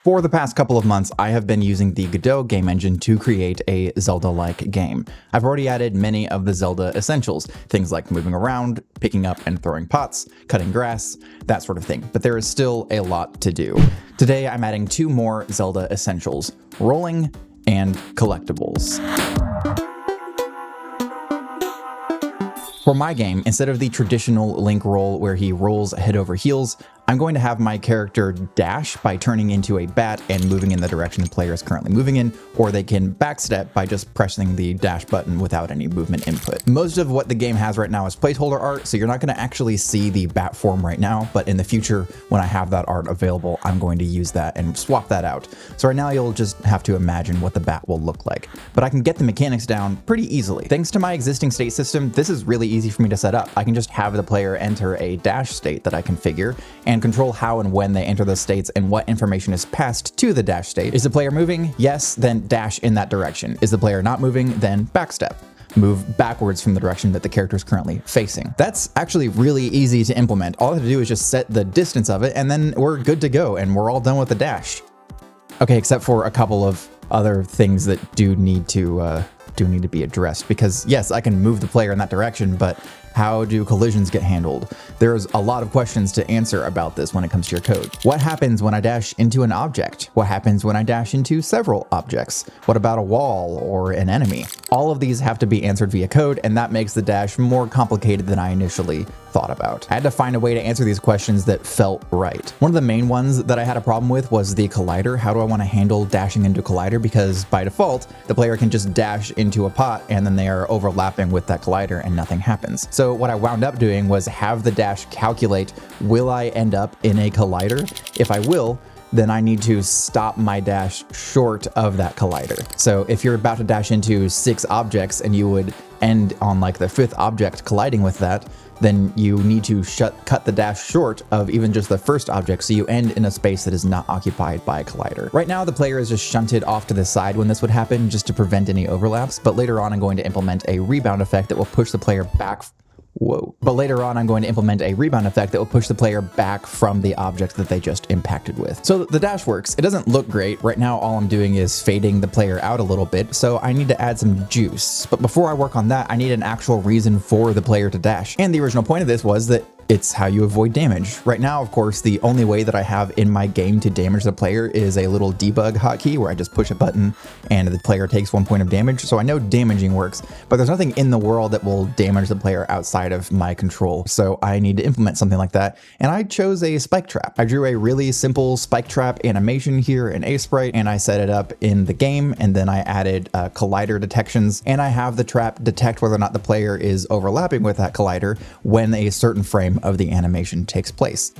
For the past couple of months, I have been using the Godot game engine to create a Zelda-like game. I've already added many of the Zelda essentials, things like moving around, picking up and throwing pots, cutting grass, that sort of thing, but there is still a lot to do. Today, I'm adding two more Zelda essentials, rolling and collectibles. For my game, instead of the traditional Link roll where he rolls head over heels, I'm going to have my character dash by turning into a bat and moving in the direction the player is currently moving in, or they can backstep by just pressing the dash button without any movement input. Most of what the game has right now is placeholder art, so you're not going to actually see the bat form right now, but in the future, when I have that art available, I'm going to use that and swap that out. So right now you'll just have to imagine what the bat will look like, but I can get the mechanics down pretty easily. Thanks to my existing state system, this is really easy for me to set up. I can just have the player enter a dash state that I configure and control how and when they enter those states and what information is passed to the dash state. Is the player moving? Yes, then dash in that direction. Is the player not moving? Then backstep. Move backwards from the direction that the character is currently facing. That's actually really easy to implement. All I have to do is just set the distance of it and then we're good to go and we're all done with the dash. Okay, except for a couple of other things that do need to be addressed, because yes, I can move the player in that direction, but how do collisions get handled? There's a lot of questions to answer about this when it comes to your code. What happens when I dash into an object? What happens when I dash into several objects? What about a wall or an enemy? All of these have to be answered via code, and that makes the dash more complicated than I initially thought about. I had to find a way to answer these questions that felt right. One of the main ones that I had a problem with was the collider. How do I want to handle dashing into a collider? Because by default, the player can just dash into a pot and then they are overlapping with that collider and nothing happens. So what I wound up doing was have the dash calculate, will I end up in a collider? If I will, then I need to stop my dash short of that collider. So if you're about to dash into 6 objects and you would end on like the 5th object colliding with that, then you need to cut the dash short of even just the first object so you end in a space that is not occupied by a collider. Right now, the player is just shunted off to the side when this would happen just to prevent any overlaps, but later on I'm going to implement a rebound effect that will push the player back. But later on, I'm going to implement a rebound effect that will push the player back from the object that they just impacted with. So the dash works. It doesn't look great. Right now, all I'm doing is fading the player out a little bit, so I need to add some juice. But before I work on that, I need an actual reason for the player to dash. And the original point of this was that it's how you avoid damage. Right now, of course, the only way that I have in my game to damage the player is a little debug hotkey where I just push a button and the player takes 1 point of damage. So I know damaging works, but there's nothing in the world that will damage the player outside of my control. So I need to implement something like that. And I chose a spike trap. I drew a really simple spike trap animation here in Sprite, and I set it up in the game. And then I added collider detections, and I have the trap detect whether or not the player is overlapping with that collider when a certain frame of the animation takes place.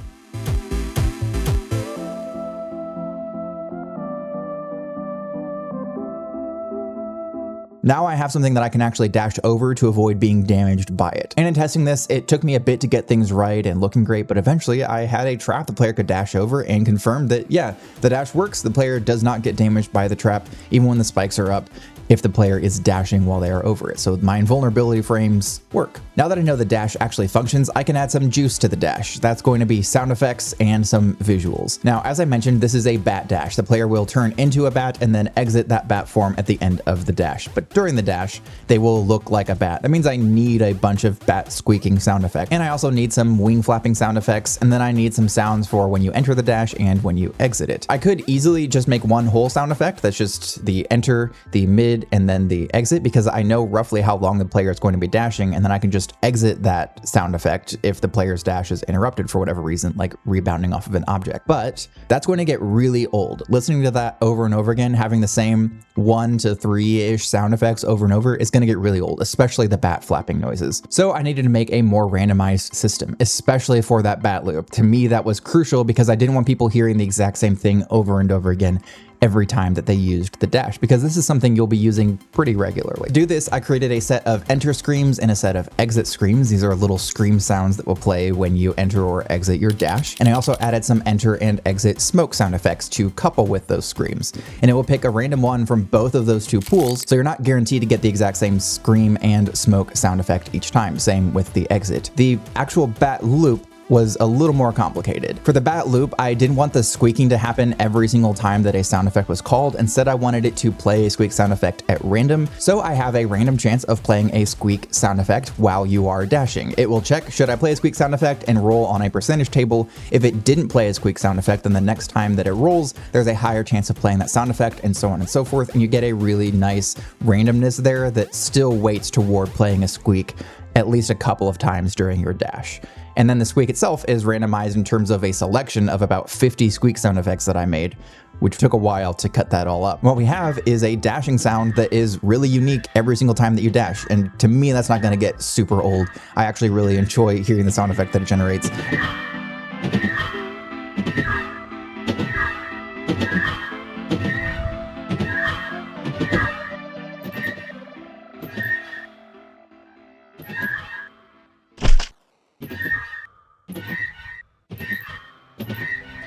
Now I have something that I can actually dash over to avoid being damaged by it. And in testing this, it took me a bit to get things right and looking great, but eventually I had a trap the player could dash over and confirmed that, yeah, the dash works. The player does not get damaged by the trap, even when the spikes are up, if the player is dashing while they are over it. So my invulnerability frames work. Now that I know the dash actually functions, I can add some juice to the dash. That's going to be sound effects and some visuals. Now, as I mentioned, this is a bat dash. The player will turn into a bat and then exit that bat form at the end of the dash. But during the dash, they will look like a bat. That means I need a bunch of bat squeaking sound effects. And I also need some wing flapping sound effects. And then I need some sounds for when you enter the dash and when you exit it. I could easily just make one whole sound effect. That's just the enter, the mid, and then the exit, because I know roughly how long the player is going to be dashing, and then I can just exit that sound effect if the player's dash is interrupted for whatever reason, like rebounding off of an object. But that's going to get really old. Listening to that over and over again, having the same 1 to 3-ish sound effects over and over is going to get really old, especially the bat flapping noises. So I needed to make a more randomized system, especially for that bat loop. To me, that was crucial because I didn't want people hearing the exact same thing over and over again every time that they used the dash, because this is something you'll be using pretty regularly. To do this, I created a set of enter screams and a set of exit screams. These are little scream sounds that will play when you enter or exit your dash. And I also added some enter and exit smoke sound effects to couple with those screams. And it will pick a random one from both of those two pools, so you're not guaranteed to get the exact same scream and smoke sound effect each time. Same with the exit. The actual bat loop was a little more complicated. For the bat loop, I didn't want the squeaking to happen every single time that a sound effect was called. Instead, I wanted it to play a squeak sound effect at random, so I have a random chance of playing a squeak sound effect while you are dashing. It will check, should I play a squeak sound effect, and roll on a percentage table. If it didn't play a squeak sound effect, then the next time that it rolls, there's a higher chance of playing that sound effect, and so on and so forth, and you get a really nice randomness there that still weights toward playing a squeak at least a couple of times during your dash. And then the squeak itself is randomized in terms of a selection of about 50 squeak sound effects that I made, which took a while to cut that all up. What we have is a dashing sound that is really unique every single time that you dash, and to me that's not going to get super old. I actually really enjoy hearing the sound effect that it generates.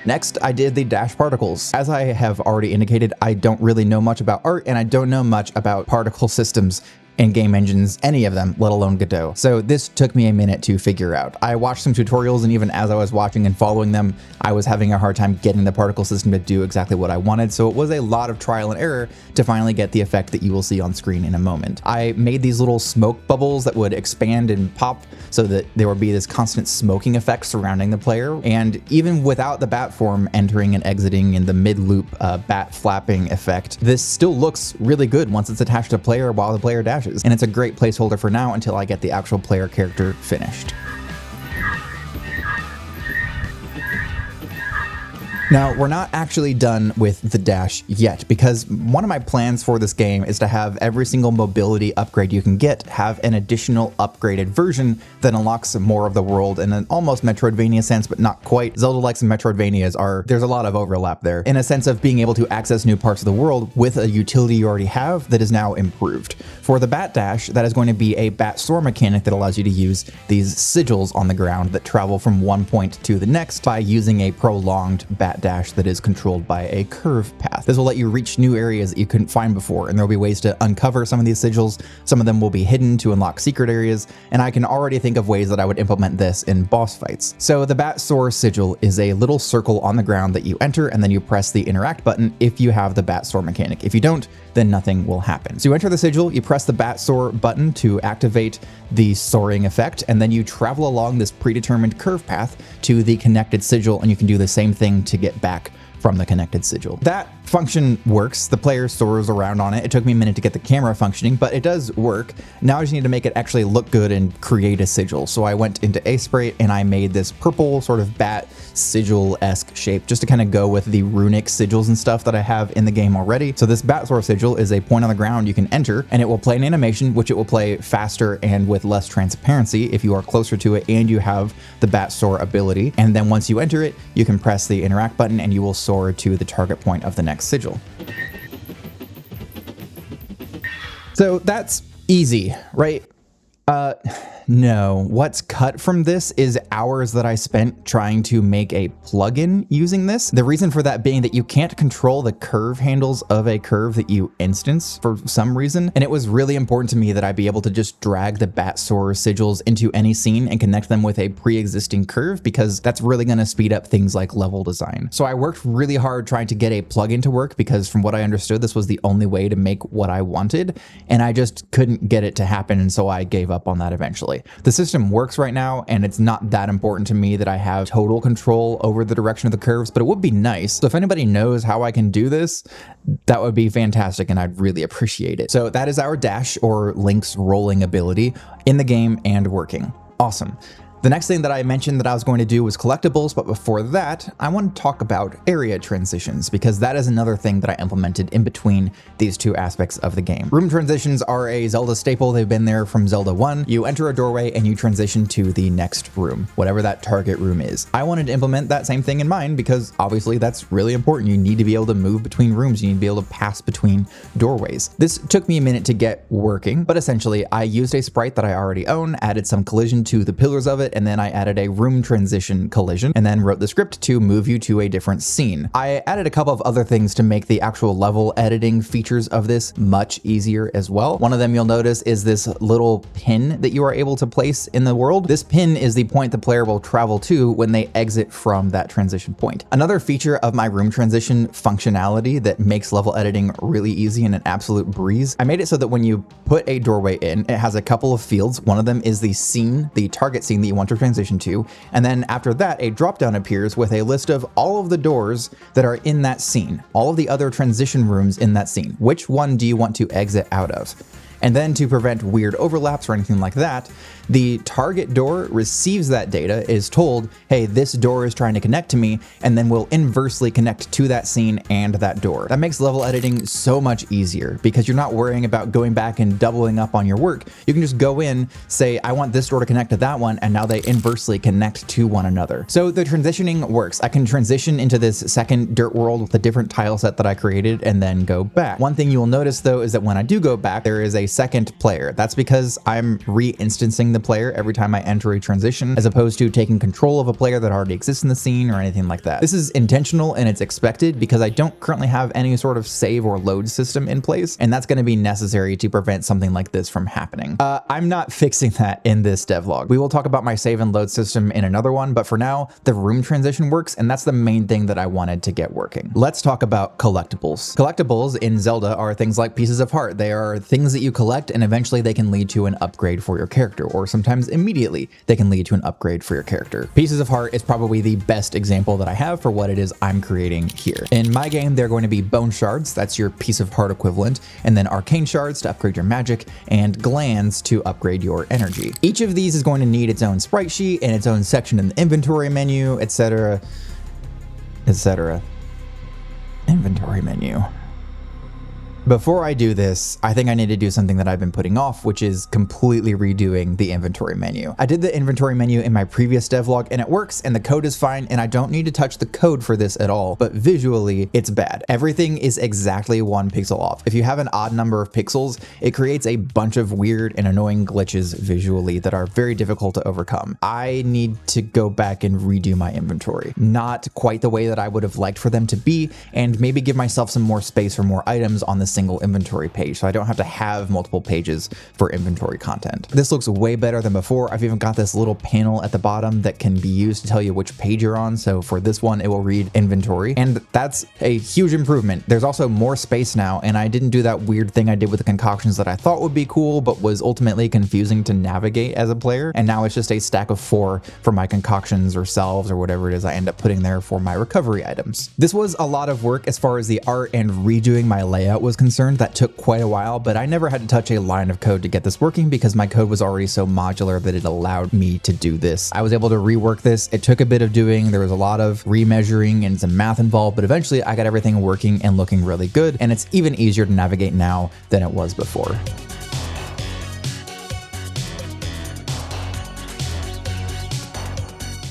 Next, I did the dash particles. As I have already indicated, I don't really know much about art, and I don't know much about particle systems and game engines, any of them, let alone Godot. So this took me a minute to figure out. I watched some tutorials, and even as I was watching and following them, I was having a hard time getting the particle system to do exactly what I wanted. So it was a lot of trial and error to finally get the effect that you will see on screen in a moment. I made these little smoke bubbles that would expand and pop so that there would be this constant smoking effect surrounding the player. And even without the bat form entering and exiting in the mid-loop bat flapping effect, this still looks really good once it's attached to player while the player dashes. And it's a great placeholder for now until I get the actual player character finished. Now, we're not actually done with the dash yet, because one of my plans for this game is to have every single mobility upgrade you can get have an additional upgraded version that unlocks more of the world in an almost Metroidvania sense, but not quite. Zelda-likes and Metroidvanias there's a lot of overlap there, in a sense of being able to access new parts of the world with a utility you already have that is now improved. For the bat dash, that is going to be a bat soar mechanic that allows you to use these sigils on the ground that travel from one point to the next by using a prolonged bat dash that is controlled by a curve path. This will let you reach new areas that you couldn't find before, and there will be ways to uncover some of these sigils. Some of them will be hidden to unlock secret areas, and I can already think of ways that I would implement this in boss fights. So the bat soar sigil is a little circle on the ground that you enter, and then you press the interact button if you have the bat soar mechanic. If you don't, then nothing will happen. So you enter the sigil, you press the bat soar button to activate the soaring effect, and then you travel along this predetermined curve path to the connected sigil, and you can do the same thing to get back from the connected sigil. That function works. The player soars around on it. It took me a minute to get the camera functioning, but it does work. Now I just need to make it actually look good and create a sigil. So I went into Aspray and I made this purple sort of bat sigil-esque shape just to kind of go with the runic sigils and stuff that I have in the game already. So this bat soar sigil is a point on the ground you can enter, and it will play an animation, which it will play faster and with less transparency if you are closer to it and you have the bat soar ability. And then once you enter it, you can press the interact button and you will soar to the target point of the next sigil. So that's easy, right? No, what's cut from this is hours that I spent trying to make a plugin using this. The reason for that being that you can't control the curve handles of a curve that you instance for some reason. And it was really important to me that I be able to just drag the bat soar sigils into any scene and connect them with a pre-existing curve, because that's really going to speed up things like level design. So I worked really hard trying to get a plugin to work, because from what I understood, this was the only way to make what I wanted, and I just couldn't get it to happen, and so I gave up on that eventually. The system works right now, and it's not that important to me that I have total control over the direction of the curves, but it would be nice. So if anybody knows how I can do this, that would be fantastic, and I'd really appreciate it. So that is our dash, or Link's rolling ability, in the game and working. Awesome. The next thing that I mentioned that I was going to do was collectibles, but before that, I want to talk about area transitions, because that is another thing that I implemented in between these two aspects of the game. Room transitions are a Zelda staple. They've been there from Zelda 1. You enter a doorway and you transition to the next room, whatever that target room is. I wanted to implement that same thing in mine, because obviously that's really important. You need to be able to move between rooms. You need to be able to pass between doorways. This took me a minute to get working, but essentially I used a sprite that I already own, added some collision to the pillars of it, and then I added a room transition collision, and then wrote the script to move you to a different scene. I added a couple of other things to make the actual level editing features of this much easier as well. One of them you'll notice is this little pin that you are able to place in the world. This pin is the point the player will travel to when they exit from that transition point. Another feature of my room transition functionality that makes level editing really easy and an absolute breeze, I made it so that when you put a doorway in, it has a couple of fields. One of them is the scene, the target scene that you want to transition to, and then after that, a dropdown appears with a list of all of the doors that are in that scene, all of the other transition rooms in that scene. Which one do you want to exit out of? And then to prevent weird overlaps or anything like that, the target door receives that data, is told, hey, this door is trying to connect to me, and then will inversely connect to that scene and that door. That makes level editing so much easier because you're not worrying about going back and doubling up on your work. You can just go in, say, I want this door to connect to that one, and now they inversely connect to one another. So the transitioning works. I can transition into this second dirt world with a different tile set that I created and then go back. One thing you will notice though is that when I do go back, there is a second player. That's because I'm re-instancing the player every time I enter a transition, as opposed to taking control of a player that already exists in the scene or anything like that. This is intentional and it's expected because I don't currently have any sort of save or load system in place, and that's going to be necessary to prevent something like this from happening. I'm not fixing that in this devlog. We will talk about my save and load system in another one, but for now, the room transition works, and that's the main thing that I wanted to get working. Let's talk about collectibles. Collectibles in Zelda are things like pieces of heart. They are things that you collect, and eventually they can lead to an upgrade for your character, or sometimes immediately they can lead to an upgrade for your character. Pieces of heart is probably the best example that I have for what it is I'm creating here. In my game, they're going to be bone shards, that's your piece of heart equivalent, and then arcane shards to upgrade your magic, and glands to upgrade your energy. Each of these is going to need its own sprite sheet and its own section in the inventory menu, etc., etc. Inventory menu. Before I do this, I think I need to do something that I've been putting off, which is completely redoing the inventory menu. I did the inventory menu in my previous devlog and it works and the code is fine and I don't need to touch the code for this at all, but visually it's bad. Everything is exactly 1 pixel off. If you have an odd number of pixels, it creates a bunch of weird and annoying glitches visually that are very difficult to overcome. I need to go back and redo my inventory. Not quite the way that I would have liked for them to be, and maybe give myself some more space for more items on the single inventory page, so I don't have to have multiple pages for inventory content. This looks way better than before. I've even got this little panel at the bottom that can be used to tell you which page you're on. So for this one, it will read inventory, and that's a huge improvement. There's also more space now, and I didn't do that weird thing I did with the concoctions that I thought would be cool, but was ultimately confusing to navigate as a player. And now it's just a stack of 4 for my concoctions or salves or whatever it is I end up putting there for my recovery items. This was a lot of work as far as the art and redoing my layout was concerned. That took quite a while, but I never had to touch a line of code to get this working because my code was already so modular that it allowed me to do this. I was able to rework this. It took a bit of doing. There was a lot of remeasuring and some math involved, but eventually I got everything working and looking really good, and it's even easier to navigate now than it was before.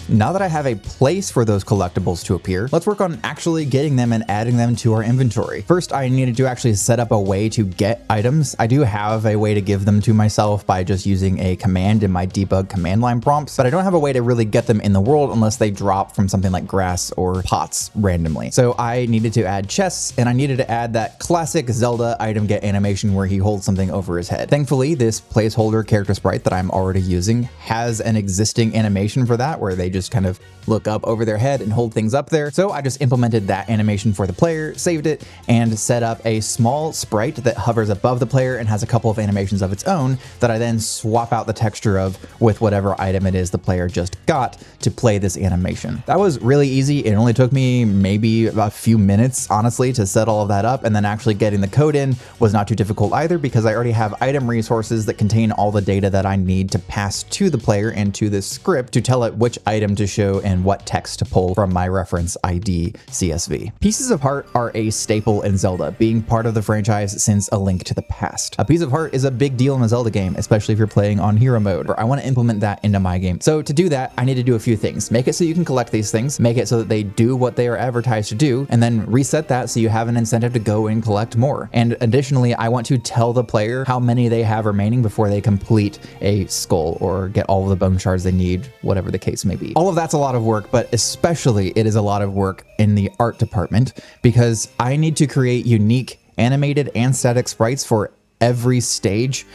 Now that I have a place for those collectibles to appear, let's work on actually getting them and adding them to our inventory. First, I needed to actually set up a way to get items. I do have a way to give them to myself by just using a command in my debug command line prompts, but I don't have a way to really get them in the world unless they drop from something like grass or pots randomly. So I needed to add chests, and I needed to add that classic Zelda item get animation where he holds something over his head. Thankfully, this placeholder character sprite that I'm already using has an existing animation for that, where they just kind of look up over their head and hold things up there. So I just implemented that animation for the player, saved it, and set up a small sprite that hovers above the player and has a couple of animations of its own that I then swap out the texture of with whatever item it is the player just got to play this animation. That was really easy. It only took me maybe a few minutes, honestly, to set all of that up, and then actually getting the code in was not too difficult either because I already have item resources that contain all the data that I need to pass to the player and to this script to tell it which item item to show and what text to pull from my reference ID CSV. Pieces of heart are a staple in Zelda, being part of the franchise since A Link to the Past. A piece of heart is a big deal in a Zelda game, especially if you're playing on hero mode. I want to implement that into my game. So to do that, I need to do a few things. Make it so you can collect these things, make it so that they do what they are advertised to do, and then reset that so you have an incentive to go and collect more. And additionally, I want to tell the player how many they have remaining before they complete a skull or get all of the bone shards they need, whatever the case may be. All of that's a lot of work, but especially it is a lot of work in the art department because I need to create unique animated and static sprites for every stage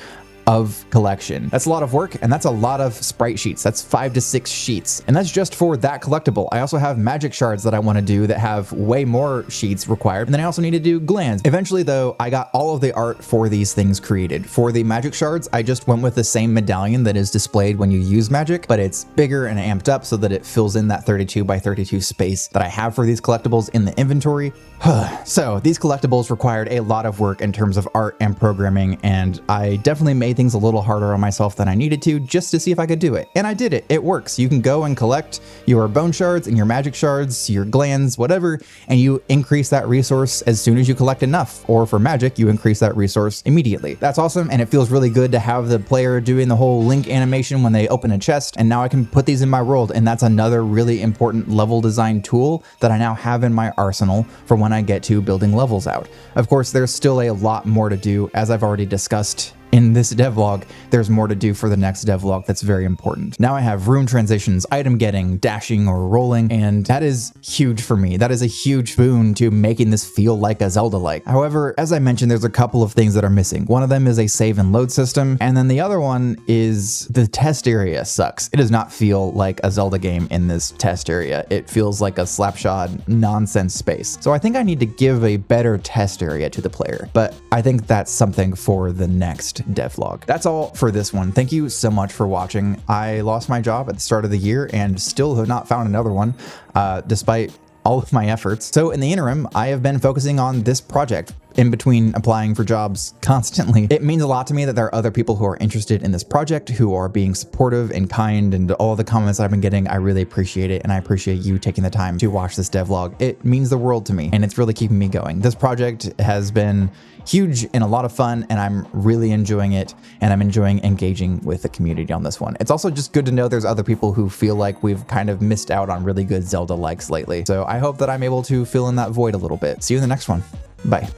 of collection. That's a lot of work, and that's a lot of sprite sheets. That's 5 to 6 sheets. And that's just for that collectible. I also have magic shards that I want to do that have way more sheets required. And then I also need to do glands. Eventually though, I got all of the art for these things created. For the magic shards, I just went with the same medallion that is displayed when you use magic, but it's bigger and amped up so that it fills in that 32 by 32 space that I have for these collectibles in the inventory. So these collectibles required a lot of work in terms of art and programming, and I definitely made things a little harder on myself than I needed to just to see if I could do it. And I did it. It works. You can go and collect your bone shards and your magic shards, your glands, whatever, and you increase that resource as soon as you collect enough. Or for magic, you increase that resource immediately. That's awesome, and it feels really good to have the player doing the whole Link animation when they open a chest, and now I can put these in my world, and that's another really important level design tool that I now have in my arsenal for when I get to building levels out. Of course, there's still a lot more to do, as I've already discussed in this devlog. There's more to do for the next devlog that's very important. Now I have rune transitions, item getting, dashing, or rolling, and that is huge for me. That is a huge boon to making this feel like a Zelda-like. However, as I mentioned, there's a couple of things that are missing. One of them is a save and load system, and then the other one is the test area sucks. It does not feel like a Zelda game in this test area. It feels like a slapshod nonsense space. So I think I need to give a better test area to the player, but I think that's something for the next devlog. That's all for this one. Thank you so much for watching. I lost my job at the start of the year and still have not found another one, despite all of my efforts. So in the interim, I have been focusing on this project in between applying for jobs constantly. It means a lot to me that there are other people who are interested in this project, who are being supportive and kind, and all the comments I've been getting, I really appreciate it, and I appreciate you taking the time to watch this devlog. It means the world to me, and it's really keeping me going. This project has been huge and a lot of fun, and I'm really enjoying it, and I'm enjoying engaging with the community on this one. It's also just good to know there's other people who feel like we've kind of missed out on really good Zelda likes lately. So I hope that I'm able to fill in that void a little bit. See you in the next one. Bye.